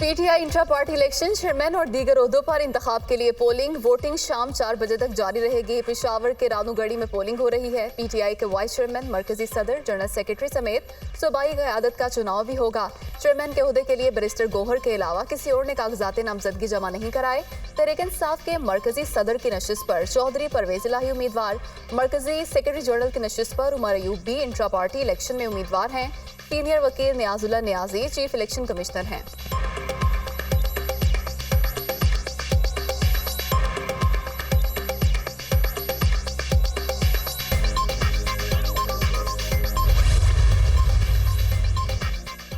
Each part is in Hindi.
PTI intra party election chairman और दीगर ओहदों पर इंतखाब के लिए पोलिंग वोटिंग शाम 4 बजे तक जारी रहेगी। पेशावर के रानूगढ़ी में पोलिंग हो रही है। पीटीआई के वाइस चेयरमैन, मरकजी सदर, जनरल सेक्रेटरी समेत सूबाई क़यादत का चुनाव भी होगा। चेयरमैन के ओहदे के लिए बैरिस्टर गोहर के अलावा किसी और ने कागजात नामजदगी जमा नहीं कराए। तहरीक इंसाफ के मरकजी सदर की नशिस्त पर चौधरी परवेज इलाही उम्मीदवार, मरकजी सेक्रेटरी जनरल की नशिस्त पर उमर अयूब भी इंट्रा पार्टी इलेक्शन में उम्मीदवार हैं। सीनियर वकील नियाजुल्लाह नियाजी चीफ इलेक्शन कमिश्नर हैं।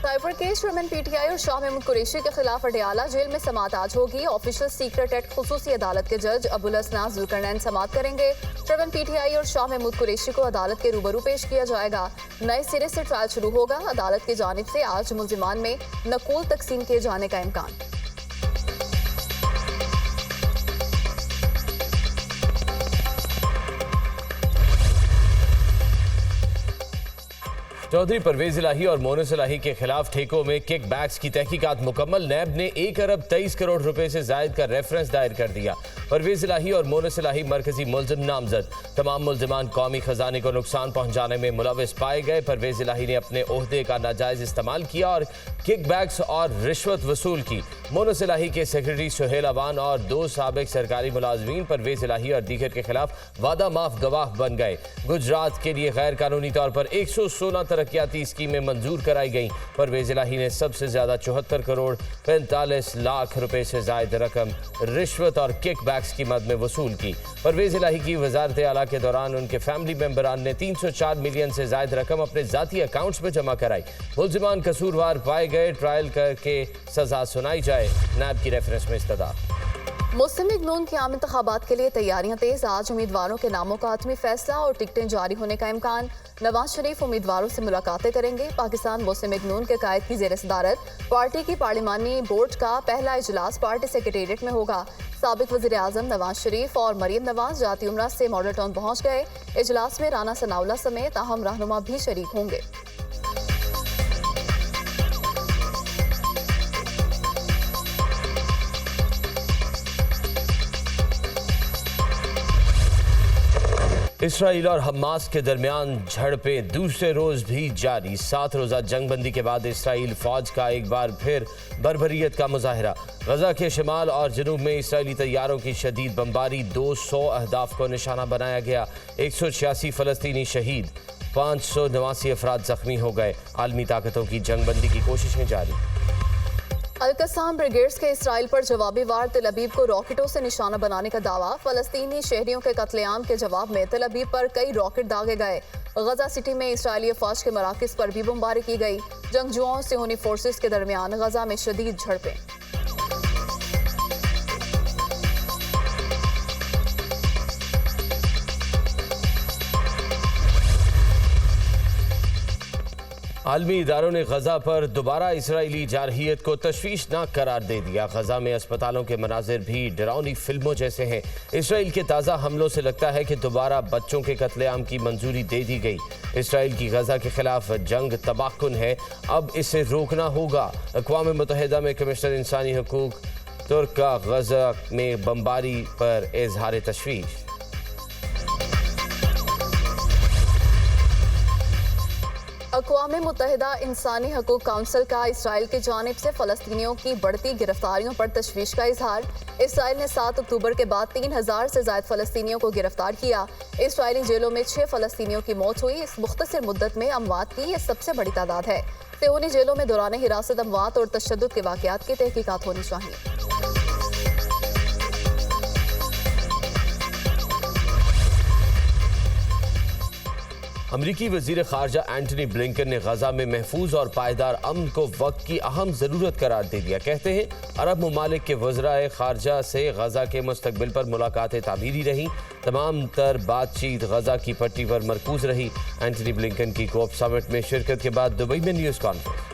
साइबर केस चेयरमैन पीटीआई और शाह महमूद कुरैशी के खिलाफ अडयाला जेल में समाअत आज होगी। ऑफिशियल सीक्रेट एक्ट खुसूसी अदालत के जज अबुल असना जुल्करनैन समाअत करेंगे। चेयरमैन पीटीआई और शाह महमूद कुरैशी को अदालत के रूबरू पेश किया जाएगा। नए सिरे से ट्रायल शुरू होगा। अदालत की जानिब से आज मुल्जिमान में नकूल तकसीम किए जाने का इम्कान। चौधरी परवेज इलाही और मोनस इलाही के खिलाफ ठेकों में किक बैक्स की तहकीकात मुकम्मल। नैब ने 1 अरब 23 करोड़ रुपए से जायद का रेफरेंस दायर कर दिया। परवेज इलाही और मोनस इलाही मरकजी मुल्जिम नामजद। तमाम मुल्जिमान कौमी खजाने को नुकसान पहुंचाने में मुलविस पाए गए। परवेज इलाही ने अपने ओहदे का नाजायज इस्तेमाल किया और किक बैक्स और रिश्वत वसूल की। मोनस इलाही के सेक्रेटरी सुहेल अवान और 2 साबिक सरकारी मुलाजमीन परवेज इलाही और दीगर के खिलाफ वादा माफ गवाह बन गए। गुजरात के लिए गैर कानूनी तौर पर 116 तरक्याती स्कीमें मंजूर कराई गई। परवेज इलाही ने सबसे ज्यादा 74 करोड़ 45 लाख रुपए से जायद रकम रिश्वत और किक बैक्स की मद में वसूल की। परवेज इलाही की वजारत आला के दौरान उनके फैमिली मेंबरान ने 304 मिलियन से जायद रकम अपने जाती अकाउंट्स में जमा कराई। मुल्जिमान कसूरवार पाए गए। ट्रायल करके सजा सुनाई जाए। नैब की रेफरेंस में इस्तदा। मुस्लिम लीग नून के आम इंतखाबात के लिए तैयारियां तेज। आज उम्मीदवारों के नामों का हतमी फैसला और टिकटें जारी होने का इम्कान। नवाज शरीफ उम्मीदवारों से मुलाकातें करेंगे। पाकिस्तान मुस्लिम लीग नून के कायद की जेर सदारत पार्टी की पार्लिमानी बोर्ड का पहला इजलास पार्टी सेक्रेटेरिएट में होगा। साबिक वज़ीर आज़म नवाज शरीफ और मरीम नवाज जाती उम्रा से मॉडल टाउन पहुंच गए। इजलास में राना सनाउल्लाह समेत अहम रहनुमा भी शरीक होंगे। इसराइल और हमास के दरमियान झड़पें दूसरे रोज भी जारी। 7 रोजा जंगबंदी के बाद इसराइल फौज का एक बार फिर बर्बरियत का मुजाहरा। गजा के शिमाल और जनूब में इसराइली तैयारों की शदीद बमबारी। 200 अहदाफ को निशाना बनाया गया। 186 फलस्तीनी शहीद, 589 अफराद जख्मी हो गए। आलमी ताकतों की जंगबंदी की कोशिशें जारी। अल-कस्साम ब्रिगेड्स के इसराइल पर जवाबी वार। तेल अवीव को रॉकेटों से निशाना बनाने का दावा। फलस्तीनी शहरियों के कत्लेआम के जवाब में तेल अवीव पर कई रॉकेट दागे गए। गजा सिटी में इसराइली फौज के मराकज़ पर भी बमबारी की गई। जंगजुओं सिहोनी फोर्सेस के दरमियान गजा में शदीद झड़पें। आलमी इदारों ने गजा पर दोबारा इसराइली जारहियत को तशवीशनाक करार दे दिया। गजा में अस्पतालों के मनाजिर भी डरावनी फिल्मों जैसे हैं। इसराइल के ताज़ा हमलों से लगता है कि दोबारा बच्चों के कत्लेआम की मंजूरी दे दी गई। इसराइल की गजा के खिलाफ जंग तबाहकुन है, अब इसे रोकना होगा। अक़वाम मुत्तहिदा में कमिश्नर इंसानी हकूक़ तुर्क का गजा में बमबारी पर इजहार तशवीश। अक़वाम मुत्तहिदा इंसानी हकूक़ काउंसिल का इसराइल की जानिब से फ़लस्तीनियों की बढ़ती गिरफ्तारियों पर तशवीश का इजहार। इसराइल ने 7 अक्टूबर के बाद 3000 से ज़ायद फ़लस्तीनियों को गिरफ्तार किया। इसराइली जेलों में 6 फ़लस्तीनियों की मौत हुई। इस मुख्तसर मुद्दत में अमवात की यह सबसे बड़ी तादाद है। सिहोनी जेलों में दौरान हिरासत अमवात और तशद्दुद के वाक़यात की तहकीकात होनी चाहिए। अमरीकी वज़ीर ख़ारजा एंटनी ब्लिंकन ने गजा में महफूज और पायदार अमन को वक्त की अहम ज़रूरत करार दे दिया। कहते हैं अरब ममालिक के वज़राए ख़ारजा से गजा के मुस्तक़बिल पर मुलाकातें तामीरी रहीं। तमाम तर बातचीत गजा की पट्टी पर मरकूज रही। एंटनी ब्लिंकन की कोप समिट में शिरकत के बाद दुबई में न्यूज़ कॉन्फ्रेंस।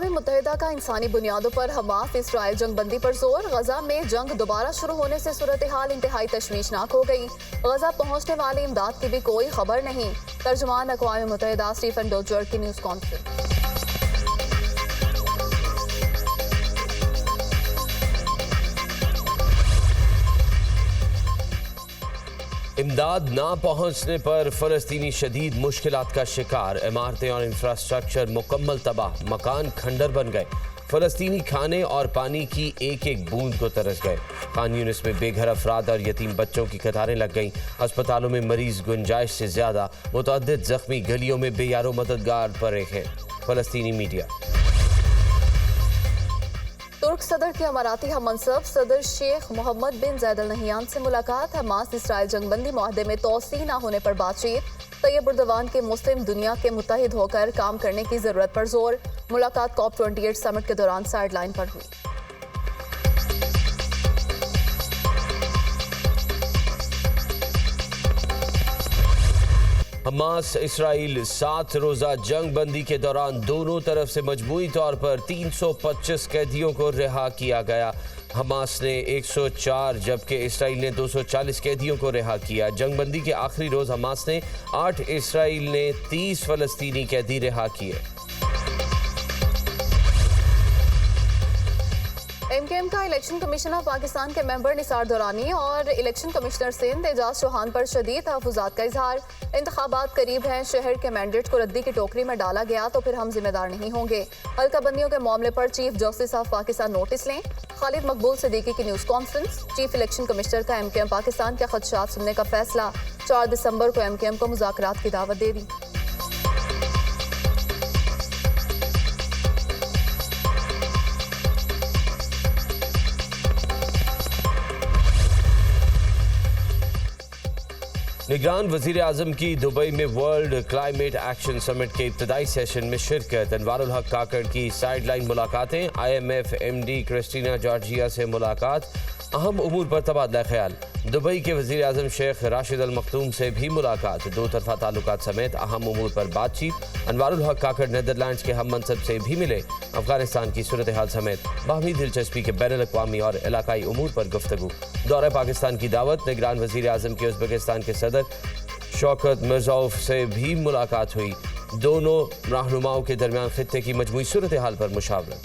अक़वाम मुत्तहिदा का इंसानी बुनियादों पर हमास इसराइल जंगबंदी पर जोर। गजा में जंग दोबारा शुरू होने से सूरत हाल इंतहाई तशवीशनाक हो गई। गजा पहुंचने वाली इमदाद की भी कोई खबर नहीं। तर्जुमान अक़वाम मुत्तहिदा स्टीफन डुजर्ट की न्यूज़ कॉन्फ्रेंस। इमदाद ना पहुंचने पर फ़लस्तीनी शदीद मुश्किलात का शिकार। इमारतें और इंफ्रास्ट्रक्चर मुकम्मल तबाह, मकान खंडर बन गए। फ़लस्तीनी खाने और पानी की एक एक बूंद को तरस गए। खान यूनिस में बेघर अफराद और यतीम बच्चों की कतारें लग गईं। अस्पतालों में मरीज गुंजाइश से ज़्यादा, मुतअद्दिद ज़ख्मी गलियों में बेयारो मददगार पड़े हैं। फ़लस्तीनी मीडिया। तुर्क सदर के अमाराती हममनसब सदर शेख मोहम्मद बिन ज़ायद अल नहियान से मुलाकात। हमास इसराइल जंगबंदी मुआहदे में तोसी न होने पर बातचीत। तैयब उर्दवान के मुस्लिम दुनिया के मुत्तहिद होकर काम करने की जरूरत पर जोर। मुलाकात COP28 समिट के दौरान साइडलाइन पर हुई। हमास इसराइल 7 रोज़ा जंग बंदी के दौरान दोनों तरफ से मजमूई तौर पर 325 कैदियों को रिहा किया गया। हमास ने 104 जबकि इसराइल ने 240 कैदियों को रिहा किया। जंग बंदी के आखिरी रोज़ हमास ने 8, इसराइल ने 30 फ़लस्तीनी कैदी रिहा किए। MKM का इलेक्शन कमीशन ऑफ पाकिस्तान के मेंबर निसार दुरानी और इलेक्शन कमिश्नर सिंध एजाज चौहान पर शदीद तहफ़्फ़ुज़ात का इजहार। इंतखाबात करीब हैं, शहर के मैंडेट को रद्दी की टोकरी में डाला गया तो फिर हम जिम्मेदार नहीं होंगे। हल्का बंदियों के मामले पर chief justice of Pakistan notice लें। खालिद मकबूल सिद्दीकी की news conference. Chief election commissioner का MKM पाकिस्तान के खदशात सुनने का फैसला। 4 दिसंबर को MKM को मुज़ाकरात की दावत दे दी। निगरान वज़ीर आज़म की दुबई में वर्ल्ड क्लाइमेट एक्शन समिट के इब्तदाई सेशन में शिरकत। अनवारुल हक काकड़ की साइडलाइन मुलाकातें। IMF MD क्रिस्टीना जॉर्जिया से मुलाकात। अहम उमूर पर तबादला ख्याल। दुबई के वज़ीर आज़म शेख राशिद अल मखदूम से भी मुलाकात। दो तरफा ताल्लुकात समेत अहम उमूर पर बातचीत। अनवारुल हक काकड़ नीदरलैंड्स के हम मनसब से भी मिले। अफगानिस्तान की सूरत हाल समेत बाहमी दिलचस्पी के बैनुल अक़वामी और इलाकाई उमूर पर गुफ्तगू। दौरे पाकिस्तान की दावत। निगरान वज़ीर आज़म के उज़्बेकिस्तान के सदर शौकत मिर्ज़ाओव से भी मुलाकात हुई। दोनों रहनुमाओं के दरमियान खित्ते की मजमूई सूरत हाल पर मुशावरत।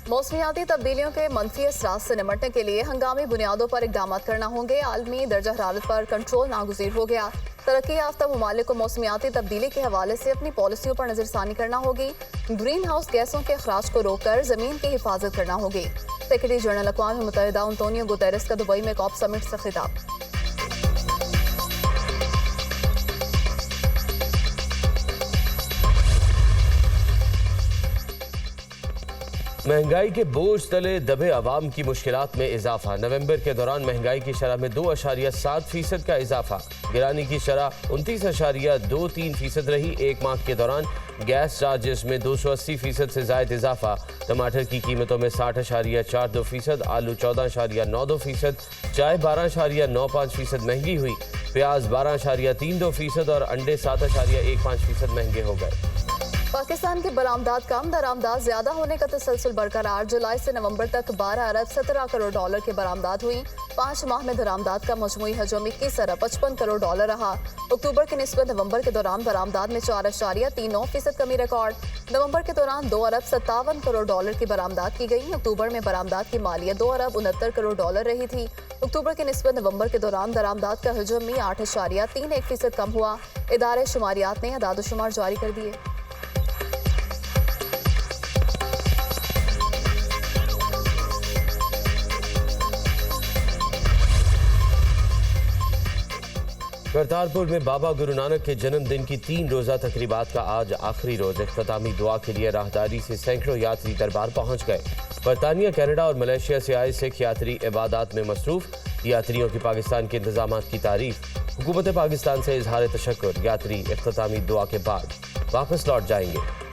मौसमियाती तब्दीलियों के मनफी असरात से निपटने के लिए हंगामी बुनियादों पर इक़दाम करना होंगे। आलमी दर्जा हरारत पर कंट्रोल नागुज़ीर हो गया। तरक्की याफ्ता ममालिक को मौसमियाती तब्दीली के हवाले से अपनी पॉलिसियों पर नज़रसानी करना होगी। ग्रीन हाउस गैसों के अखराज को रोककर ज़मीन की हिफाजत करना होगी। सेक्रेटरी जनरल अक़वाम मुत्तहिदा अंतोनियो गुतेरेस का दुबई में COP समिट से खिताब। महंगाई के बोझ तले दबे अवाम की मुश्किलात में इजाफा। नवंबर के दौरान महंगाई की शरह में 2.7% का इजाफा। गिरानी की शरह 29.23% रही। एक माह के दौरान गैस चार्जेस में 280% से ज़ायद इजाफा। टमाटर की कीमतों में 60.42%, आलू 14.92%, चाय 12.95% महंगी हुई। प्याज 12.32% और अंडे 7.15% महंगे हो गए। पाकिस्तान की बरामदात कम, दरामदात ज्यादा होने का तसलसल बरकरार। जुलाई से नवंबर तक 12 अरब 17 करोड़ डॉलर की बरामदात हुई। 5 माह में दरामदात का मजमूई हजम 21 अरब 55 करोड़ डॉलर रहा। अक्टूबर की निस्बत नवंबर के दौरान बरामदात में 4.39% कमी रिकॉर्ड। नवंबर के दौरान 2 अरब 57 करोड़ डॉलर की बरामदात की गई। अक्टूबर में बरामदात की मालियत 2 अरब 69 करोड़ डॉलर रही थी। अक्टूबर की निस्बत नवंबर के दौरान दरामदात का हजम में 8.31% कम हुआ। इदारे शुमारियात ने अदाद-ओ-शुमार जारी कर दिए। करतारपुर में बाबा गुरु नानक के जन्मदिन की 3 रोज़ा तकरीबात का आज आखिरी रोज़। इख्तितामी दुआ के लिए राहदारी से सैकड़ों यात्री दरबार पहुँच गए। बरतानिया, कनाडा और मलेशिया से आए सिख यात्री इबादत में मसरूफ। यात्रियों की पाकिस्तान के इंतजाम की तारीफ। हुकूमत पाकिस्तान से इजहार तशक्कुर। यात्री इख्तितामी दुआ के बाद वापस लौट जाएंगे।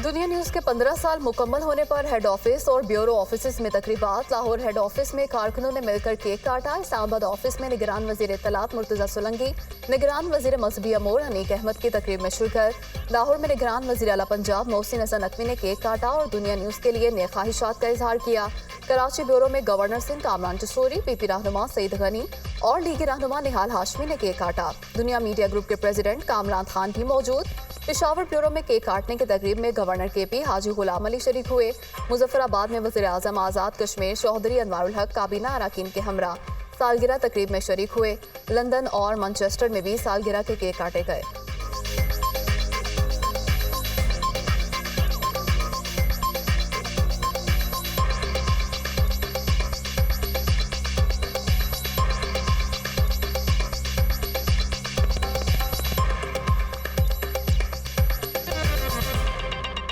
दुनिया न्यूज के 15 साल मुकम्मल होने पर हेड ऑफिस और ब्यूरो ऑफिस में तकरीबात। लाहौर हेड ऑफिस में कारकुनों ने मिलकर केक काटा। इस्लामाबाद ऑफिस में निगरान वजीर इत्तलात मुर्तजा सोलंकी, निगरान वजीर मजहबी अमूर हनीक अहमद की तकरीब में शिरकत। लाहौर में निगरान वजीर आला पंजाब मोहसिन हसन नकवी ने केक काटा और दुनिया न्यूज के लिए नेक ख्वाहिशात का इजहार किया। कराची ब्यूरो में गवर्नर सिंह कामरान जसूरी, पीपी रहनुमा सईद गनी और लीगी रहनुमा निहाल हाशमी ने केक काटा। दुनिया मीडिया ग्रुप के प्रेसिडेंट कामरान खान भी मौजूद। पेशावर ब्यूरो में केक काटने की तकरीब में गवर्नर केपी हाजी गुलाम अली शरीक हुए। मुजफ्फराबाद में वज़ीर आज़म आज़ाद कश्मीर चौधरी अनवारुल हक काबीना अरकान के हमरा सालगिरह तकरीब में शरीक हुए। लंदन और मैनचेस्टर में भी सालगिरह के केक काटे गए।